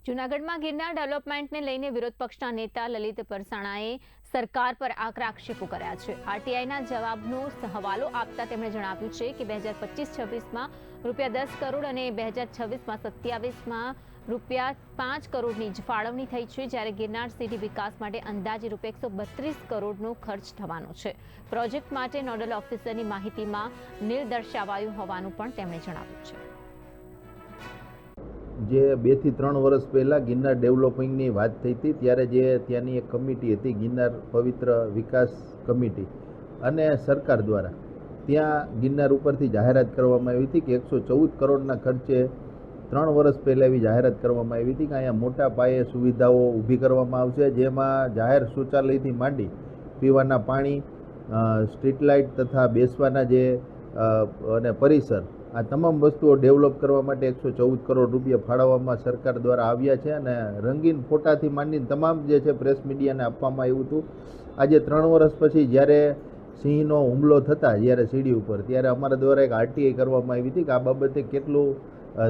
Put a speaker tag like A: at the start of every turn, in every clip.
A: જૂનાગઢમાં ગિરનાર ડેવલપમેન્ટને લઈને વિરોધ પક્ષના નેતા લલિત પરસાણાએ સરકાર પર આકરા આક્ષેપો કર્યા છે। આરટીઆઈના જવાબનો હવાલો આપતા તેમણે જણાવ્યું છે કે 2025-26માં ₹10 કરોડ અને 2026-27માં ₹5 કરોડની જ ફાળવણી થઈ છે, જ્યારે ગિરનાર સિટી વિકાસ માટે અંદાજે ₹132 કરોડનો ખર્ચ થવાનો છે। પ્રોજેક્ટ માટે નોડલ ઓફિસરની માહિતીમાં નીલ દર્શાવાયું હોવાનું પણ તેમણે જણાવ્યું છે।
B: જે 2 થી 3 વર્ષ પહેલાં ગિરનાર ડેવલપિંગની વાત થઈ હતી ત્યારે જે ત્યાંની એક કમિટી હતી ગિરનાર પવિત્ર વિકાસ કમિટી અને સરકાર દ્વારા ત્યાં ગિરનાર ઉપરથી જાહેરાત કરવામાં આવી હતી કે 114 કરોડના ખર્ચે 3 વર્ષ પહેલાં એવી જાહેરાત કરવામાં આવી હતી કે અહીંયા મોટા પાયે સુવિધાઓ ઊભી કરવામાં આવશે, જેમાં જાહેર શૌચાલયથી માંડી પીવાના પાણી, સ્ટ્રીટ લાઇટ તથા બેસવાના જે અને પરિસર, આ તમામ વસ્તુઓ ડેવલપ કરવા માટે 114 કરોડ રૂપિયા ફાળવવામાં સરકાર દ્વારા આવ્યા છે અને રંગીન ફોટાથી માંડીને તમામ જે છે પ્રેસ મીડિયાને આપવામાં આવ્યું હતું। આજે 3 વર્ષ પછી જ્યારે સિંહનો હુમલો થતાં જ્યારે સીડી ઉપર ત્યારે અમારા દ્વારા એક આરટીઆઈ કરવામાં આવી હતી કે આ બાબતે કેટલું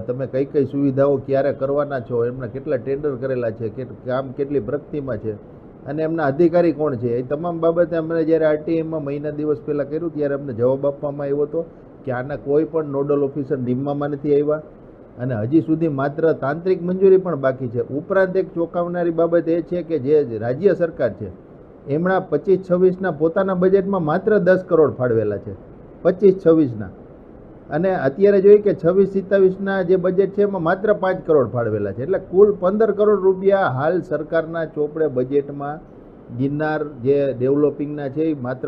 B: તમે કઈ કઈ સુવિધાઓ ક્યારે કરવાના છો, એમના કેટલા ટેન્ડર કરેલા છે, કામ કેટલી પ્રગતિમાં છે અને એમના અધિકારી કોણ છે, એ તમામ બાબતે અમને જ્યારે આરટીઆઈમાં મહિના દિવસ પહેલાં કર્યું ત્યારે અમને જવાબ આપવામાં આવ્યો હતો કે આના કોઈ પણ નોડલ ઓફિસર નિમવામાં નથી આવ્યા અને હજી સુધી માત્ર તાંત્રિક મંજૂરી પણ બાકી છે। ઉપરાંત એક ચોંકાવનારી બાબત એ છે કે જે રાજ્ય સરકાર છે એમના 25-26ના પોતાના બજેટમાં માત્ર 10 કરોડ ફાળવેલા છે, 25-26ના, અને અત્યારે જોઈએ કે 26-27ના જે બજેટ છે એમાં માત્ર 5 કરોડ ફાળવેલા છે, એટલે કુલ 15 કરોડ રૂપિયા હાલ સરકારના ચોપડે બજેટમાં ગિરનાર જે ડેવલપિંગના છે એ માત્ર